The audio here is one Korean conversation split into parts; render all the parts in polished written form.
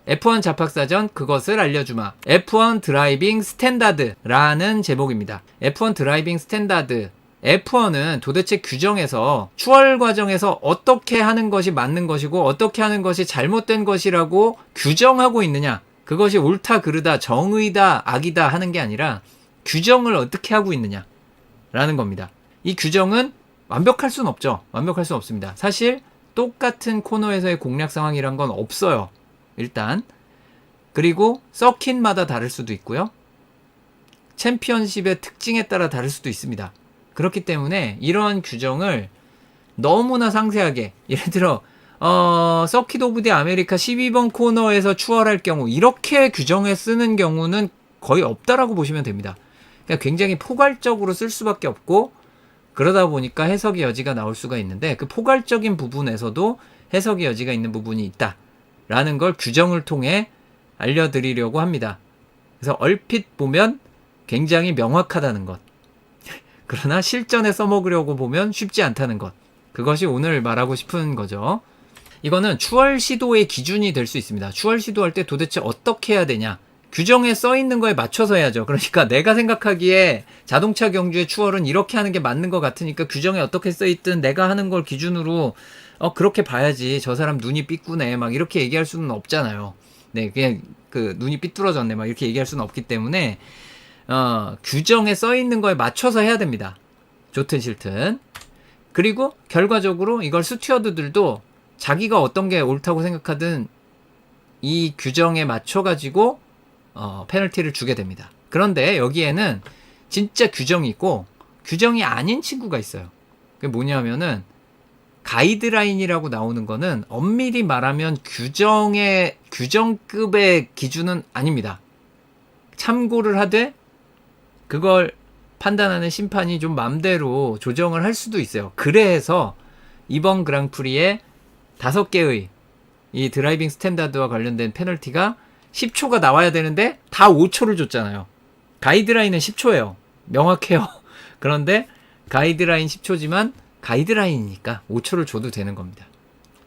F1 잡학사전 그것을 알려주마. F1 드라이빙 스탠다드라는 제목입니다. F1 드라이빙 스탠다드. F1은 도대체 규정에서 추월 과정에서 어떻게 하는 것이 맞는 것이고 어떻게 하는 것이 잘못된 것이라고 규정하고 있느냐. 그것이 옳다 그르다 정의다 악이다 하는 게 아니라 규정을 어떻게 하고 있느냐 라는 겁니다. 이 규정은 완벽할 수는 없죠. 완벽할 수는 없습니다. 사실 똑같은 코너에서의 공략 상황이란 건 없어요. 일단. 그리고 서킷마다 다를 수도 있고요. 챔피언십의 특징에 따라 다를 수도 있습니다. 그렇기 때문에 이런 규정을 너무나 상세하게, 예를 들어 서킷 오브 디 아메리카 12번 코너에서 추월할 경우 이렇게 규정에 쓰는 경우는 거의 없다라고 보시면 됩니다. 그러니까 굉장히 포괄적으로 쓸 수밖에 없고, 그러다 보니까 해석의 여지가 나올 수가 있는데, 그 포괄적인 부분에서도 해석의 여지가 있는 부분이 있다라는 걸 규정을 통해 알려드리려고 합니다. 그래서 얼핏 보면 굉장히 명확하다는 것, 그러나 실전에 써먹으려고 보면 쉽지 않다는 것, 그것이 오늘 말하고 싶은 거죠. 이거는 추월 시도의 기준이 될 수 있습니다. 추월 시도할 때 도대체 어떻게 해야 되냐, 규정에 써 있는 거에 맞춰서 해야죠. 그러니까 내가 생각하기에 자동차 경주의 추월은 이렇게 하는 게 맞는 것 같으니까 규정에 어떻게 써 있든 내가 하는 걸 기준으로 그렇게 봐야지, 저 사람 눈이 삐꾸네 막 이렇게 얘기할 수는 없잖아요. 네, 그냥 그 눈이 삐뚤어졌네 막 이렇게 얘기할 수는 없기 때문에 규정에 써 있는 거에 맞춰서 해야 됩니다. 좋든 싫든. 그리고 결과적으로 이걸 스튜어드들도 자기가 어떤 게 옳다고 생각하든 이 규정에 맞춰가지고 페널티를 주게 됩니다. 그런데 여기에는 진짜 규정이 있고 규정이 아닌 친구가 있어요. 그게 뭐냐면은 가이드라인이라고 나오는 거는 엄밀히 말하면 규정급의 기준은 아닙니다. 참고를 하되 그걸 판단하는 심판이 좀 맘대로 조정을 할 수도 있어요. 그래서 이번 그랑프리에 5개의 이 드라이빙 스탠다드와 관련된 페널티가 10초가 나와야 되는데 다 5초를 줬잖아요. 가이드라인은 10초예요. 명확해요. 그런데 가이드라인 10초지만 가이드라인이니까 5초를 줘도 되는 겁니다.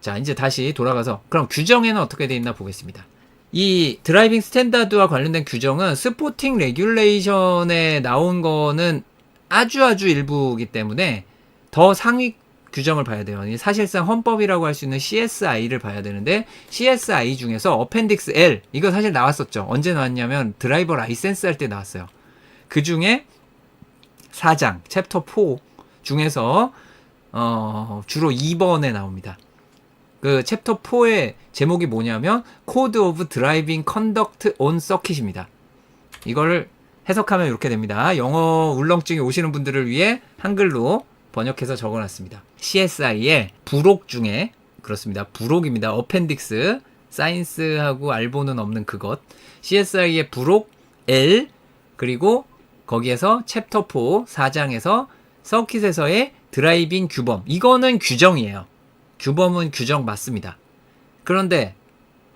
자, 이제 다시 돌아가서 그럼 규정에는 어떻게 돼 있나 보겠습니다. 이 드라이빙 스탠다드와 관련된 규정은 스포팅 레귤레이션에 나온 거는 아주 일부이기 때문에 더 상위 규정을 봐야 돼요. 사실상 헌법이라고 할 수 있는 CSI를 봐야 되는데, CSI 중에서 어펜딕스 L, 이거 사실 나왔었죠. 언제 나왔냐면 드라이버 라이센스 할 때 나왔어요. 그 중에 4장 챕터 4 중에서 주로 2번에 나옵니다. 그 챕터 4의 제목이 뭐냐면 Code of Driving Conduct on Circuit입니다. 이거를 해석하면 이렇게 됩니다. 영어 울렁증이 오시는 분들을 위해 한글로 번역해서 적어놨습니다. CSI의 부록 중에, 그렇습니다. 부록입니다. 어펜딕스, 사인스하고 알보는 없는 그것. CSI의 부록 L, 그리고 거기에서 챕터 4, 4장에서 서킷에서의 드라이빙 규범. 이거는 규정이에요. 규범은 규정 맞습니다. 그런데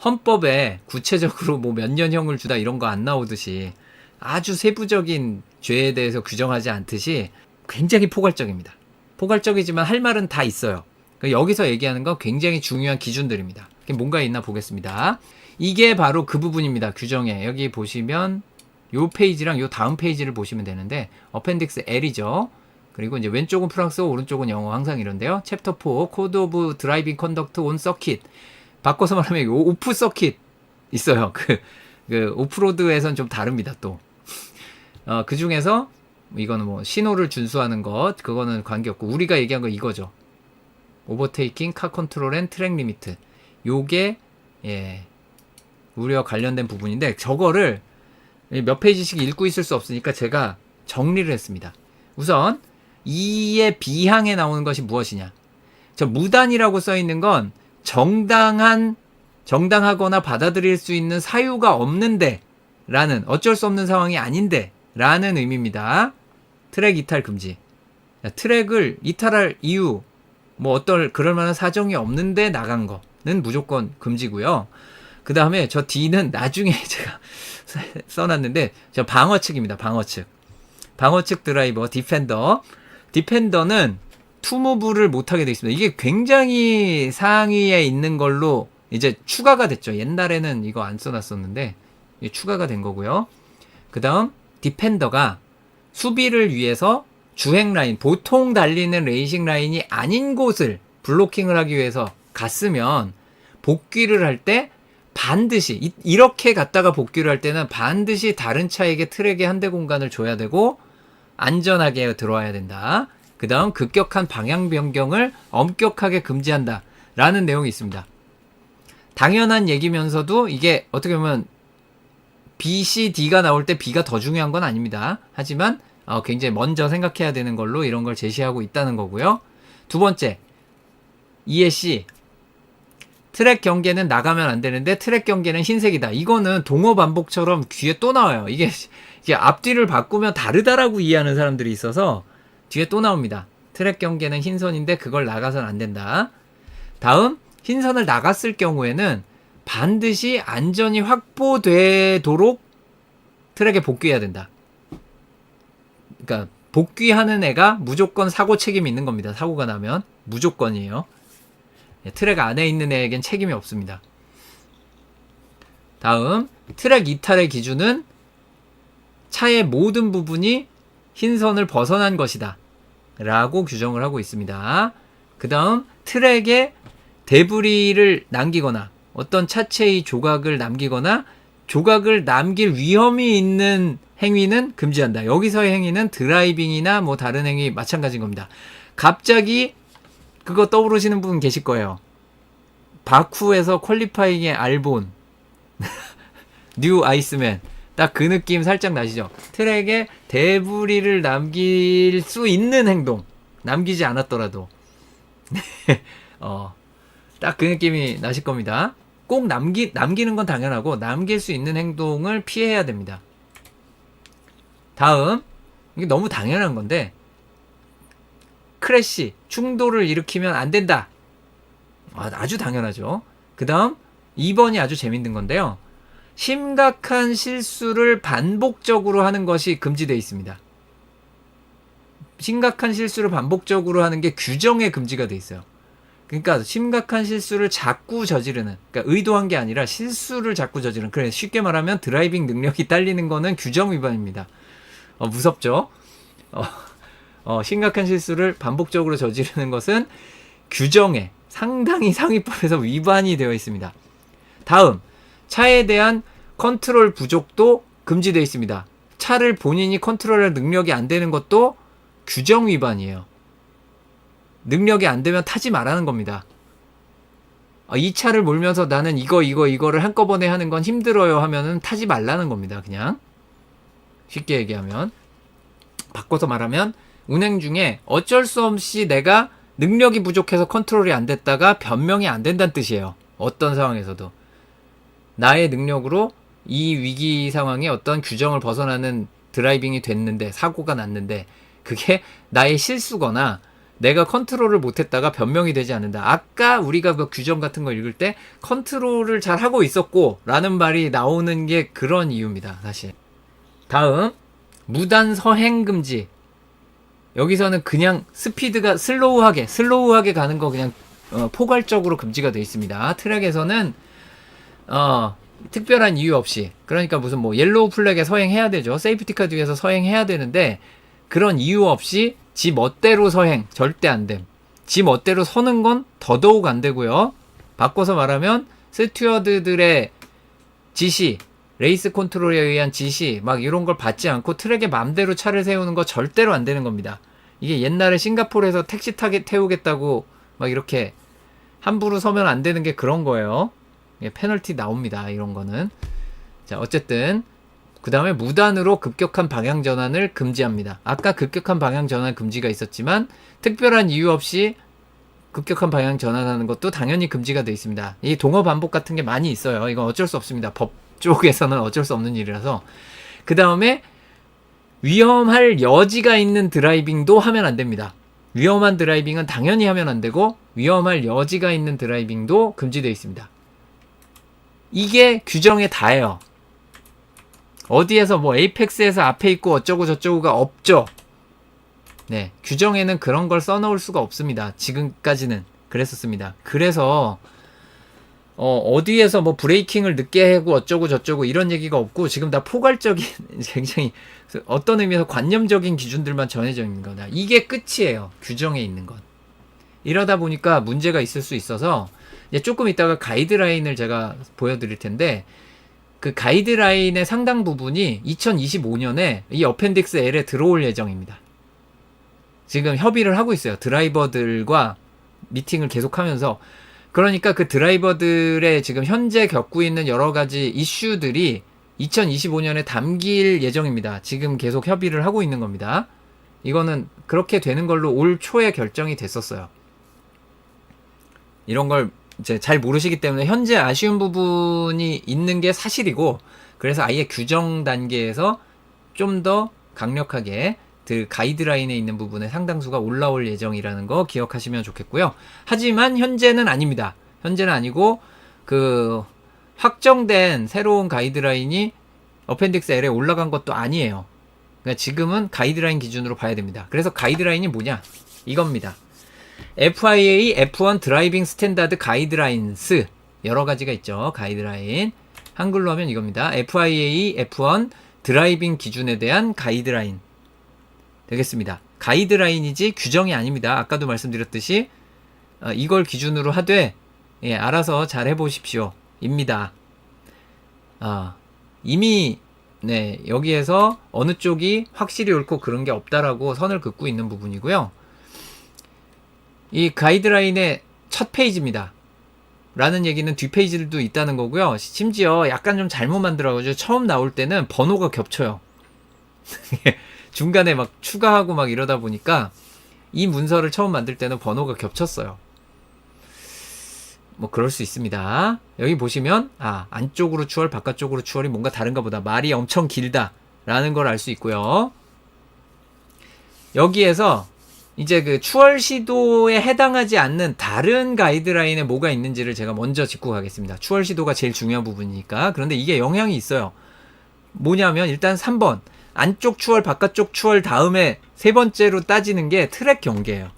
헌법에 구체적으로 뭐 몇 년형을 주다 이런 거 안 나오듯이 아주 세부적인 죄에 대해서 규정하지 않듯이 굉장히 포괄적입니다. 포괄적이지만 할 말은 다 있어요. 여기서 얘기하는 건 굉장히 중요한 기준들입니다. 뭔가 있나 보겠습니다. 이게 바로 그 부분입니다. 규정에. 여기 보시면 요 페이지랑 요 다음 페이지를 보시면 되는데 어펜딕스 L이죠. 그리고 이제 왼쪽은 프랑스어, 오른쪽은 영어, 항상 이런데요. 챕터 4, 코드 오브 드라이빙 컨덕트 온 서킷. 바꿔서 말하면 오프 서킷 있어요. 그 오프로드에선 좀 다릅니다, 또. 그 중에서 이거는 뭐 신호를 준수하는 것, 그거는 관계없고 우리가 얘기한 거 이거죠. 오버테이킹, 카 컨트롤 앤 트랙 리미트. 요게 우리와 관련된 부분인데, 저거를 몇 페이지씩 읽고 있을 수 없으니까 제가 정리를 했습니다. 우선 이의 비항에 나오는 것이 무엇이냐. 저 무단이라고 써 있는 건 정당하거나 받아들일 수 있는 사유가 없는데 라는, 어쩔 수 없는 상황이 아닌데 라는 의미입니다. 트랙 이탈 금지. 트랙을 이탈할 이유, 뭐 그럴 만한 사정이 없는데 나간 거는 무조건 금지고요. 그 다음에 저 D는 나중에 제가 써놨는데, 저 방어 측입니다. 방어 측 드라이버, 디펜더는 투무브를 못하게 되어 있습니다. 이게 굉장히 상위에 있는 걸로 이제 추가가 됐죠. 옛날에는 이거 안 써놨었는데 이게 추가가 된 거고요. 그 다음 디펜더가 수비를 위해서 주행 라인, 보통 달리는 레이싱 라인이 아닌 곳을 블로킹을 하기 위해서 갔으면 복귀를 할 때 반드시 이렇게 갔다가 복귀를 할 때는 반드시 다른 차에게 트랙에 한 대 공간을 줘야 되고 안전하게 들어와야 된다. 그 다음 급격한 방향 변경을 엄격하게 금지한다 라는 내용이 있습니다. 당연한 얘기면서도 이게 어떻게 보면 B, C, D가 나올 때 B가 더 중요한 건 아닙니다. 하지만 굉장히 먼저 생각해야 되는 걸로 이런 걸 제시하고 있다는 거고요. 두 번째, E의 C. 트랙 경계는 나가면 안 되는데 트랙 경계는 흰색이다. 이거는 동어 반복처럼 귀에 또 나와요. 이게 앞뒤를 바꾸면 다르다라고 이해하는 사람들이 있어서 뒤에 또 나옵니다. 트랙 경계는 흰선인데 그걸 나가선 안 된다. 다음, 흰선을 나갔을 경우에는 반드시 안전이 확보되도록 트랙에 복귀해야 된다. 그러니까 복귀하는 애가 무조건 사고 책임이 있는 겁니다. 사고가 나면 무조건이에요. 트랙 안에 있는 애에겐 책임이 없습니다. 다음, 트랙 이탈의 기준은 차의 모든 부분이 흰선을 벗어난 것이다 라고 규정을 하고 있습니다. 그 다음, 트랙에 데브리를 남기거나 어떤 차체의 조각을 남기거나 조각을 남길 위험이 있는 행위는 금지한다. 여기서의 행위는 드라이빙이나 뭐 다른 행위 마찬가지인 겁니다. 갑자기 그거 떠오르시는 분 계실 거예요. 바쿠에서 퀄리파잉의 알본 뉴 아이스맨 딱 그 느낌 살짝 나시죠? 트랙에 데브리를 남길 수 있는 행동, 남기지 않았더라도 딱 그 느낌이 나실 겁니다. 꼭 남기는 건 당연하고 남길 수 있는 행동을 피해야 됩니다. 다음, 이게 너무 당연한 건데 크래시, 충돌을 일으키면 안 된다. 아주 당연하죠. 그 다음 2번이 아주 재밌는 건데요. 심각한 실수를 반복적으로 하는 것이 금지되어 있습니다. 심각한 실수를 반복적으로 하는 게 규정에 금지가 되어 있어요. 그러니까 심각한 실수를 자꾸 저지르는, 그러니까 의도한 게 아니라 실수를 자꾸 저지르는, 그래 쉽게 말하면 드라이빙 능력이 딸리는 거는 규정 위반입니다. 무섭죠? 심각한 실수를 반복적으로 저지르는 것은 규정에 상당히 상위법에서 위반이 되어 있습니다. 다음, 차에 대한 컨트롤 부족도 금지되어 있습니다. 차를 본인이 컨트롤할 능력이 안 되는 것도 규정 위반이에요. 능력이 안 되면 타지 말라는 겁니다. 이 차를 몰면서 나는 이거를 한꺼번에 하는 건 힘들어요 하면은 타지 말라는 겁니다. 그냥 쉽게 얘기하면, 바꿔서 말하면 운행 중에 어쩔 수 없이 내가 능력이 부족해서 컨트롤이 안 됐다가 변명이 안 된다는 뜻이에요. 어떤 상황에서도 나의 능력으로 이 위기 상황에 어떤 규정을 벗어나는 드라이빙이 됐는데, 사고가 났는데 그게 나의 실수거나 내가 컨트롤을 못했다가 변명이 되지 않는다. 아까 우리가 그 규정 같은 거 읽을 때 컨트롤을 잘 하고 있었고 라는 말이 나오는 게 그런 이유입니다. 사실. 다음, 무단 서행 금지. 여기서는 그냥 스피드가 슬로우하게 가는 거 그냥 포괄적으로 금지가 되어 있습니다. 트랙에서는 특별한 이유 없이, 그러니까 무슨 뭐 옐로우 플래그에 서행해야 되죠. 세이프티카 뒤에서 서행해야 되는데 그런 이유 없이 지 멋대로 서행 절대 안 됨. 지 멋대로 서는 건 더더욱 안 되고요. 바꿔서 말하면 스튜어드들의 지시, 레이스 컨트롤에 의한 지시 막 이런 걸 받지 않고 트랙에 맘대로 차를 세우는 거 절대로 안 되는 겁니다. 이게 옛날에 싱가포르에서 택시 태우겠다고 막 이렇게 함부로 서면 안 되는 게 그런 거예요. 페널티 나옵니다. 이런 거는. 자, 어쨌든 그 다음에 무단으로 급격한 방향 전환을 금지합니다. 아까 급격한 방향 전환 금지가 있었지만 특별한 이유 없이 급격한 방향 전환하는 것도 당연히 금지가 되어 있습니다. 이 동어 반복 같은 게 많이 있어요. 이건 어쩔 수 없습니다. 법 쪽에서는 어쩔 수 없는 일이라서. 그 다음에 위험할 여지가 있는 드라이빙도 하면 안 됩니다. 위험한 드라이빙은 당연히 하면 안 되고 위험할 여지가 있는 드라이빙도 금지되어 있습니다. 이게 규정에 다예요. 어디에서 뭐 에이펙스에서 앞에 있고 어쩌고 저쩌고가 없죠. 네, 규정에는 그런 걸 써놓을 수가 없습니다. 지금까지는 그랬었습니다. 그래서 어디에서 뭐 브레이킹을 늦게 하고 어쩌고 저쩌고 이런 얘기가 없고 지금 다 포괄적인 굉장히 어떤 의미에서 관념적인 기준들만 전해져 있는 거다. 이게 끝이에요. 규정에 있는 건. 이러다 보니까 문제가 있을 수 있어서 이제 조금 이따가 가이드라인을 제가 보여드릴 텐데 그 가이드라인의 상당 부분이 2025년에 이 어펜딕스 L에 들어올 예정입니다. 지금 협의를 하고 있어요. 드라이버들과 미팅을 계속하면서. 그러니까 그 드라이버들의 지금 현재 겪고 있는 여러 가지 이슈들이 2025년에 담길 예정입니다. 지금 계속 협의를 하고 있는 겁니다. 이거는 그렇게 되는 걸로 올 초에 결정이 됐었어요. 이런 걸 이제 잘 모르시기 때문에 현재 아쉬운 부분이 있는 게 사실이고, 그래서 아예 규정 단계에서 좀 더 강력하게 그 가이드라인에 있는 부분의 상당수가 올라올 예정이라는 거 기억하시면 좋겠고요. 하지만 현재는 아닙니다. 현재는 아니고 그 확정된 새로운 가이드라인이 어펜딕스 L에 올라간 것도 아니에요. 그러니까 지금은 가이드라인 기준으로 봐야 됩니다. 그래서 가이드라인이 뭐냐? 이겁니다. FIA F1 드라이빙 스탠다드 가이드라인스, 여러 가지가 있죠. 가이드라인 한글로 하면 이겁니다. FIA F1 드라이빙 기준에 대한 가이드라인 되겠습니다. 가이드라인이지 규정이 아닙니다. 아까도 말씀드렸듯이 이걸 기준으로 하되 알아서 잘 해보십시오 입니다. 이미 여기에서 어느 쪽이 확실히 옳고 그런 게 없다라고 선을 긋고 있는 부분이고요. 이 가이드라인의 첫 페이지입니다. 라는 얘기는 뒷페이지들도 있다는 거고요. 심지어 약간 좀 잘못 만들어가지고 처음 나올 때는 번호가 겹쳐요. 중간에 막 추가하고 막 이러다 보니까 이 문서를 처음 만들 때는 번호가 겹쳤어요. 뭐 그럴 수 있습니다. 여기 보시면 안쪽으로 추월 바깥쪽으로 추월이 뭔가 다른가 보다, 말이 엄청 길다 라는 걸 알 수 있고요. 여기에서 이제 그 추월 시도에 해당하지 않는 다른 가이드라인에 뭐가 있는지를 제가 먼저 짚고 가겠습니다. 추월 시도가 제일 중요한 부분이니까. 그런데 이게 영향이 있어요. 뭐냐면 일단 3번 안쪽 추월 바깥쪽 추월 다음에 세 번째로 따지는 게 트랙 경계예요.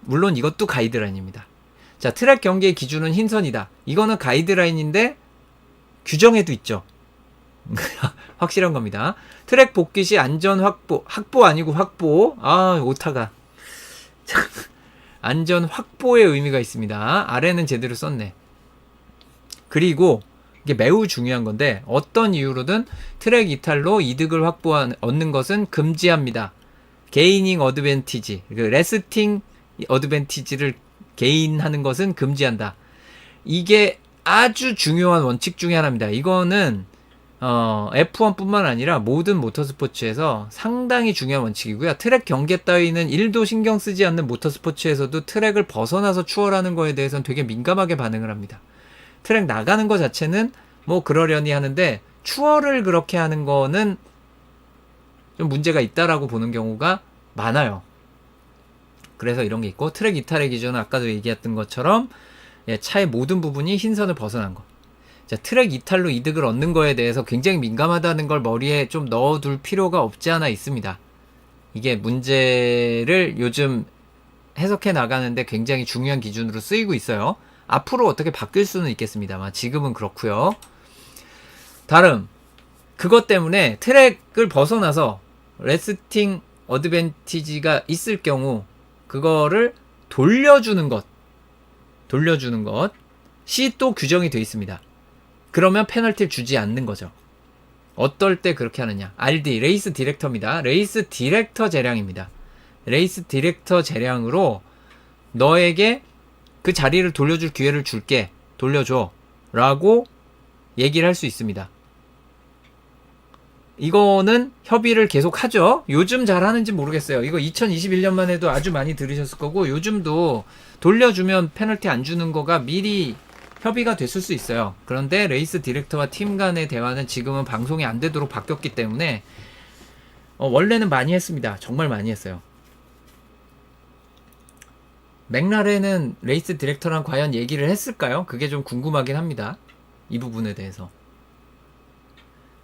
물론 이것도 가이드라인입니다. 자, 트랙 경계의 기준은 흰선이다. 이거는 가이드라인인데 규정에도 있죠. 확실한 겁니다. 트랙 복귀 시 안전 확보 아니고 확보. 오타가. 안전 확보의 의미가 있습니다. 아래는 제대로 썼네. 그리고 이게 매우 중요한 건데 어떤 이유로든 트랙 이탈로 이득을 얻는 것은 금지합니다. 게이닝 어드밴티지, 레스팅 어드밴티지를 게인하는 것은 금지한다. 이게 아주 중요한 원칙 중에 하나입니다. 이거는 F1 뿐만 아니라 모든 모터스포츠에서 상당히 중요한 원칙이고요. 트랙 경계 따위는 1도 신경 쓰지 않는 모터스포츠에서도 트랙을 벗어나서 추월하는 거에 대해서는 되게 민감하게 반응을 합니다. 트랙 나가는 거 자체는 뭐 그러려니 하는데 추월을 그렇게 하는 거는 좀 문제가 있다라고 보는 경우가 많아요. 그래서 이런 게 있고, 트랙 이탈의 기준은 아까도 얘기했던 것처럼 차의 모든 부분이 흰선을 벗어난 거. 자, 트랙 이탈로 이득을 얻는 거에 대해서 굉장히 민감하다는 걸 머리에 좀 넣어둘 필요가 없지 않아 있습니다. 이게 문제를 요즘 해석해 나가는데 굉장히 중요한 기준으로 쓰이고 있어요. 앞으로 어떻게 바뀔 수는 있겠습니다만 지금은 그렇고요. 다음, 그것 때문에 트랙을 벗어나서 레스팅 어드밴티지가 있을 경우 그거를 돌려주는 것이 또 규정이 되어 있습니다. 그러면 페널티를 주지 않는 거죠. 어떨 때 그렇게 하느냐? RD, 레이스 디렉터입니다. 레이스 디렉터 재량입니다. 레이스 디렉터 재량으로 너에게 그 자리를 돌려줄 기회를 줄게, 돌려줘 라고 얘기를 할 수 있습니다. 이거는 협의를 계속 하죠. 요즘 잘하는지 모르겠어요. 이거 2021년만 해도 아주 많이 들으셨을 거고, 요즘도 돌려주면 페널티 안 주는 거가 미리 협의가 됐을 수 있어요. 그런데 레이스 디렉터와 팀 간의 대화는 지금은 방송이 안 되도록 바뀌었기 때문에 원래는 많이 했습니다. 정말 많이 했어요. 맥라렌은 레이스 디렉터랑 과연 얘기를 했을까요? 그게 좀 궁금하긴 합니다. 이 부분에 대해서.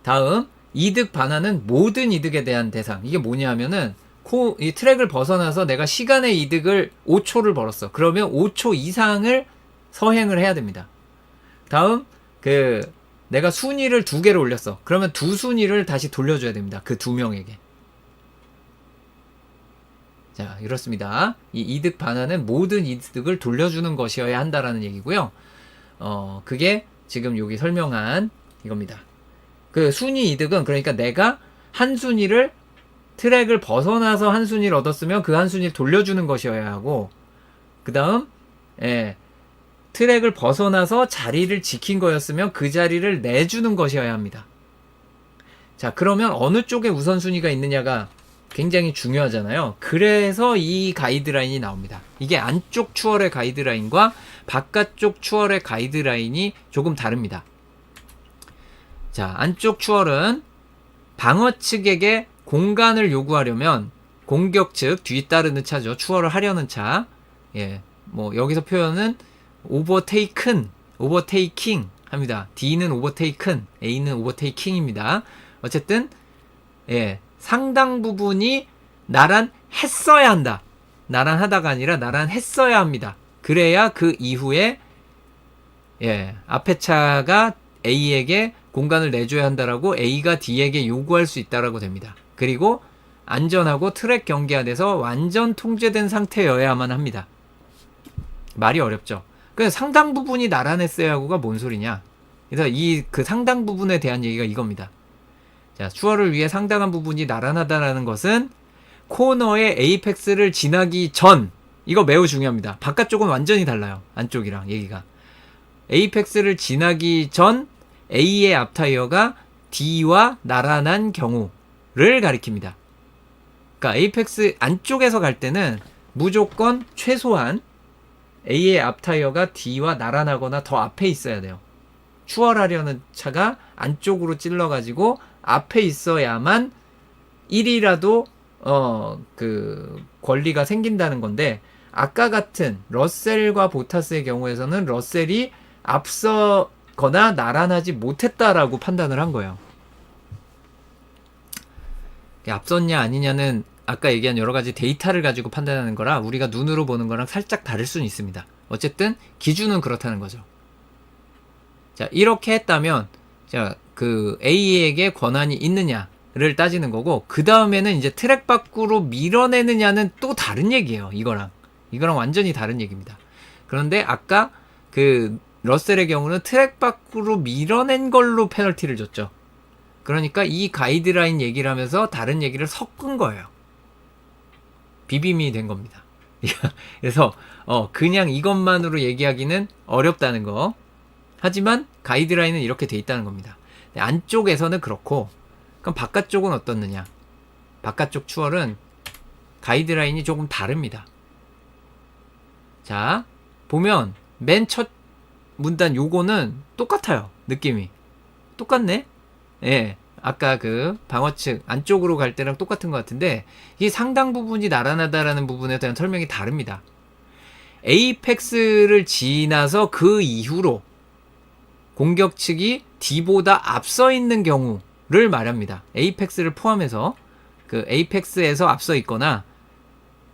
다음, 이득 반환은 모든 이득에 대한 대상. 이게 뭐냐 하면은 이 트랙을 벗어나서 내가 시간의 이득을 5초를 벌었어. 그러면 5초 이상을 서행을 해야 됩니다. 다음 내가 순위를 2개를 올렸어. 그러면 2순위를 다시 돌려줘야 됩니다. 그 2명에게. 자, 이렇습니다. 이 이득 반환은 모든 이득을 돌려주는 것이어야 한다라는 얘기고요. 그게 지금 여기 설명한 이겁니다. 그 순위 이득은 그러니까 내가 한 순위를 트랙을 벗어나서 한 순위를 얻었으면 그 한 순위를 돌려주는 것이어야 하고, 그 다음 트랙을 벗어나서 자리를 지킨 거였으면 그 자리를 내주는 것이어야 합니다. 자, 그러면 어느 쪽에 우선순위가 있느냐가 굉장히 중요하잖아요. 그래서 이 가이드라인이 나옵니다. 이게 안쪽 추월의 가이드라인과 바깥쪽 추월의 가이드라인이 조금 다릅니다. 자, 안쪽 추월은 방어 측에게 공간을 요구하려면 공격 측, 뒤따르는 차죠. 추월을 하려는 차. 예, 뭐 여기서 표현은 오버테이킹 합니다. D는 오버테이큰, A는 오버테이킹입니다. 어쨌든 상당 부분이 나란했어야 한다. 나란하다가 아니라 나란했어야 합니다. 그래야 그 이후에 앞에 차가 A에게 공간을 내줘야 한다라고 A가 D에게 요구할 수 있다라고 됩니다. 그리고 안전하고 트랙 경계 안에서 완전 통제된 상태여야만 합니다. 말이 어렵죠. 그 상당 부분이 나란했어야 하고가 뭔 소리냐. 그래서 그 상당 부분에 대한 얘기가 이겁니다. 자, 추월을 위해 상당한 부분이 나란하다라는 것은 코너의 에이펙스를 지나기 전, 이거 매우 중요합니다. 바깥쪽은 완전히 달라요. 안쪽이랑 얘기가. 에이펙스를 지나기 전 A의 앞타이어가 D와 나란한 경우를 가리킵니다. 그러니까 에이펙스 안쪽에서 갈 때는 무조건 최소한 A의 앞타이어가 D와 나란하거나 더 앞에 있어야 돼요. 추월하려는 차가 안쪽으로 찔러가지고 앞에 있어야만 1이라도 그 권리가 생긴다는 건데, 아까 같은 러셀과 보타스의 경우에서는 러셀이 앞서거나 나란하지 못했다라고 판단을 한 거예요. 앞섰냐 아니냐는 아까 얘기한 여러 가지 데이터를 가지고 판단하는 거라 우리가 눈으로 보는 거랑 살짝 다를 수는 있습니다. 어쨌든 기준은 그렇다는 거죠. 자, 이렇게 했다면 자, 그 A에게 권한이 있느냐를 따지는 거고, 그 다음에는 이제 트랙 밖으로 밀어내느냐는 또 다른 얘기예요. 이거랑 완전히 다른 얘기입니다. 그런데 아까 그 러셀의 경우는 트랙 밖으로 밀어낸 걸로 페널티를 줬죠. 그러니까 이 가이드라인 얘기를 하면서 다른 얘기를 섞은 거예요. 비빔이 된 겁니다. 그래서 그냥 이것만으로 얘기하기는 어렵다는 거. 하지만 가이드라인은 이렇게 돼 있다는 겁니다. 안쪽에서는 그렇고, 그럼 바깥쪽은 어떻느냐? 바깥쪽 추월은 가이드라인이 조금 다릅니다. 자, 보면 맨 첫 문단 요거는 똑같아요. 느낌이 똑같네. 예, 아까 그 방어측 안쪽으로 갈 때랑 똑같은 것 같은데, 이게 상당 부분이 나란하다라는 부분에 대한 설명이 다릅니다. 에이펙스를 지나서 그 이후로 공격 측이 D보다 앞서 있는 경우를 말합니다. 에이펙스를 포함해서 그 에이펙스에서 앞서 있거나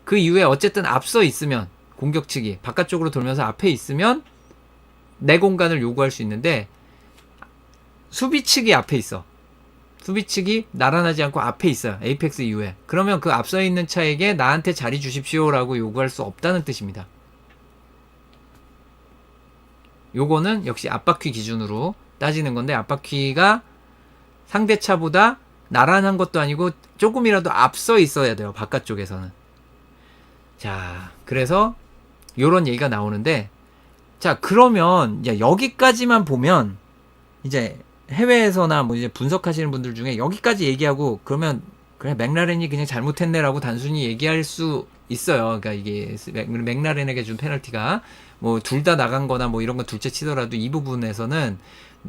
그 이후에 어쨌든 앞서 있으면, 공격 측이 바깥쪽으로 돌면서 앞에 있으면 내 공간을 요구할 수 있는데, 수비 측이 앞에 있어. 수비 측이 나란하지 않고 앞에 있어요. 에이펙스 이후에. 그러면 그 앞서 있는 차에게 나한테 자리 주십시오라고 요구할 수 없다는 뜻입니다. 요거는 역시 앞바퀴 기준으로 따지는 건데, 앞바퀴가 상대차보다 나란한 것도 아니고 조금이라도 앞서 있어야 돼요. 바깥쪽에서는. 자, 그래서 요런 얘기가 나오는데, 자, 그러면 이제 여기까지만 보면 이제 해외에서나 뭐 이제 분석하시는 분들 중에 여기까지 얘기하고 그러면 그래 맥라렌이 그냥 잘못했네라고 단순히 얘기할 수 있어요. 그러니까 이게 맥라렌에게 준 페널티가 뭐 둘 다 나간 거나 뭐 이런 거 둘째 치더라도 이 부분에서는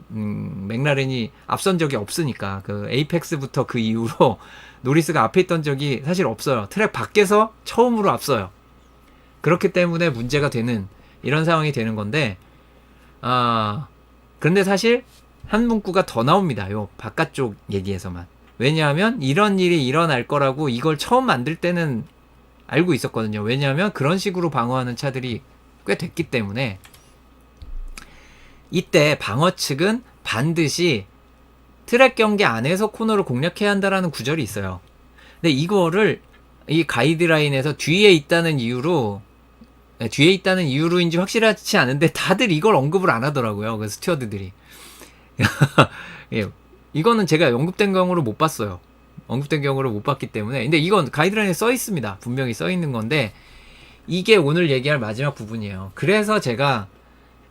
맥라렌이 앞선 적이 없으니까, 그 에이펙스부터 그 이후로 노리스가 앞에 있던 적이 사실 없어요. 트랙 밖에서 처음으로 앞서요. 그렇기 때문에 문제가 되는 이런 상황이 되는 건데, 그런데 사실 한 문구가 더 나옵니다. 요 바깥쪽 얘기에서만. 왜냐하면 이런 일이 일어날 거라고 이걸 처음 만들 때는 알고 있었거든요. 왜냐하면 그런 식으로 방어하는 차들이 꽤 됐기 때문에. 이때 방어 측은 반드시 트랙 경계 안에서 코너를 공략해야 한다라는 구절이 있어요. 근데 이거를 이 가이드라인에서 뒤에 있다는 이유로인지 확실하지 않은데 다들 이걸 언급을 안 하더라고요. 그 스튜어드들이. 예, 이거는 제가 언급된 경우를 못 봤어요. 언급된 경우를 못 봤기 때문에. 근데 이건 가이드라인에 써 있습니다. 분명히 써 있는 건데 이게 오늘 얘기할 마지막 부분이에요. 그래서 제가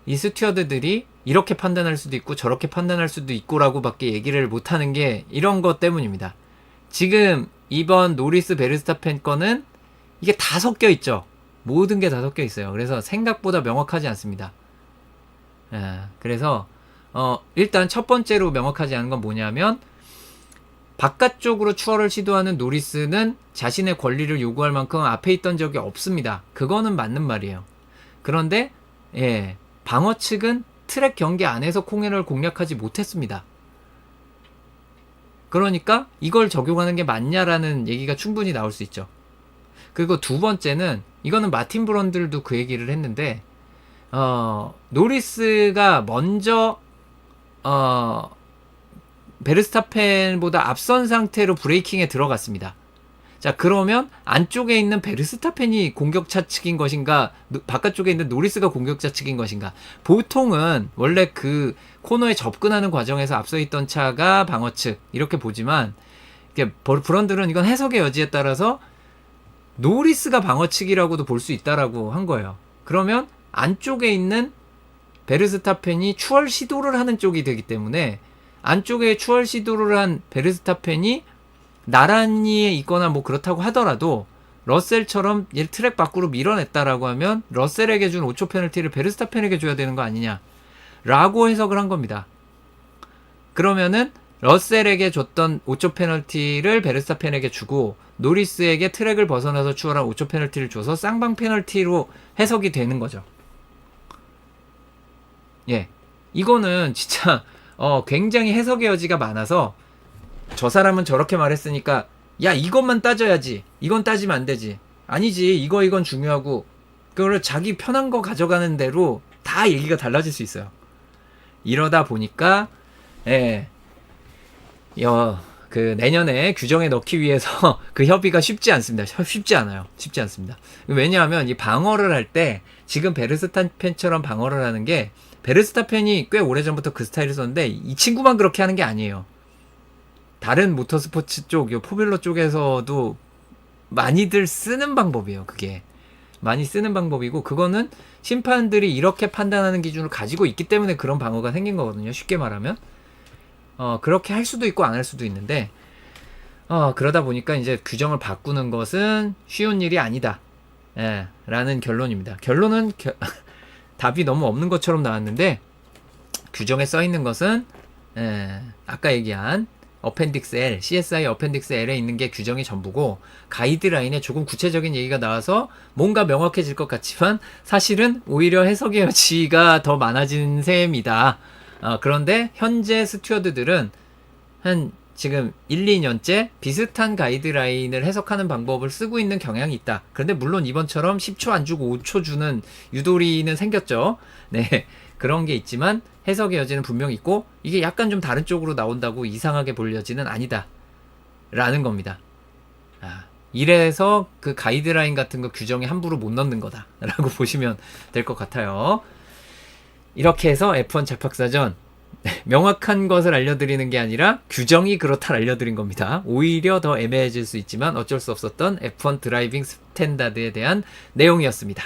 이 스튜어드들이 이렇게 판단할 수도 있고 저렇게 판단할 수도 있고라고 밖에 얘기를 못하는 게 이런 것 때문입니다. 지금 이번 노리스 베르스타펜 거는 이게 다 섞여 있죠. 모든 게 다 섞여 있어요. 그래서 생각보다 명확하지 않습니다. 그래서 일단 첫 번째로 명확하지 않은 건 뭐냐면 바깥쪽으로 추월을 시도하는 노리스는 자신의 권리를 요구할 만큼 앞에 있던 적이 없습니다. 그거는 맞는 말이에요. 그런데 방어 측은 트랙 경계 안에서 코너를 공략하지 못했습니다. 그러니까 이걸 적용하는 게 맞냐라는 얘기가 충분히 나올 수 있죠. 그리고 두 번째는 이거는 마틴 브런들도 그 얘기를 했는데 노리스가 먼저 베르스타펜보다 앞선 상태로 브레이킹에 들어갔습니다. 자, 그러면 안쪽에 있는 베르스타펜이 공격차 측인 것인가, 바깥쪽에 있는 노리스가 공격차 측인 것인가. 보통은 원래 그 코너에 접근하는 과정에서 앞서 있던 차가 방어 측 이렇게 보지만 브런들은 이건 해석의 여지에 따라서 노리스가 방어 측이라고도 볼 수 있다라고 한 거예요. 그러면 안쪽에 있는 베르스타펜이 추월 시도를 하는 쪽이 되기 때문에 안쪽에 추월 시도를 한 베르스타펜이 나란히 있거나 뭐 그렇다고 하더라도 러셀처럼 얘 트랙 밖으로 밀어냈다라고 하면 러셀에게 준 5초 페널티를 베르스타펜에게 줘야 되는 거 아니냐 라고 해석을 한 겁니다. 그러면은 러셀에게 줬던 5초 페널티를 베르스타펜에게 주고 노리스에게 트랙을 벗어나서 추월한 5초 페널티를 줘서 쌍방 페널티로 해석이 되는 거죠. 이거는 진짜 굉장히 해석의 여지가 많아서 저 사람은 저렇게 말했으니까 야 이것만 따져야지, 이건 따지면 안 되지, 아니지 이건 중요하고, 그거를 자기 편한 거 가져가는 대로 다 얘기가 달라질 수 있어요. 이러다 보니까 그 내년에 규정에 넣기 위해서 그 협의가 쉽지 않습니다. 쉽지 않습니다. 왜냐하면 이 방어를 할 때 지금 베르스타펜처럼 방어를 하는 게, 베르스타펜이 꽤 오래전부터 그 스타일을 썼는데 이 친구만 그렇게 하는 게 아니에요. 다른 모터스포츠 쪽, 포뮬러 쪽에서도 많이들 쓰는 방법이에요. 그게 많이 쓰는 방법이고, 그거는 심판들이 이렇게 판단하는 기준을 가지고 있기 때문에 그런 방어가 생긴 거거든요. 쉽게 말하면 그렇게 할 수도 있고 안 할 수도 있는데 그러다 보니까 이제 규정을 바꾸는 것은 쉬운 일이 아니다 라는 결론입니다. 결론은 답이 너무 없는 것처럼 나왔는데, 규정에 써 있는 것은 아까 얘기한 어펜딕스 L, CSI 어펜딕스 L에 있는 게 규정이 전부고, 가이드라인에 조금 구체적인 얘기가 나와서 뭔가 명확해질 것 같지만 사실은 오히려 해석의 여지가 더 많아진 셈이다. 그런데 현재 스튜어드들은 한 지금 1, 2년째 비슷한 가이드라인을 해석하는 방법을 쓰고 있는 경향이 있다. 그런데 물론 이번처럼 10초 안 주고 5초 주는 유도리는 생겼죠. 그런 게 있지만 해석의 여지는 분명히 있고, 이게 약간 좀 다른 쪽으로 나온다고 이상하게 볼 여지는 아니다 라는 겁니다. 이래서 그 가이드라인 같은 거 규정에 함부로 못 넣는 거다 라고 보시면 될 것 같아요. 이렇게 해서 F1 잡학사전 명확한 것을 알려드리는 게 아니라 규정이 그렇다를 알려드린 겁니다. 오히려 더 애매해질 수 있지만 어쩔 수 없었던 F1 드라이빙 스탠다드에 대한 내용이었습니다.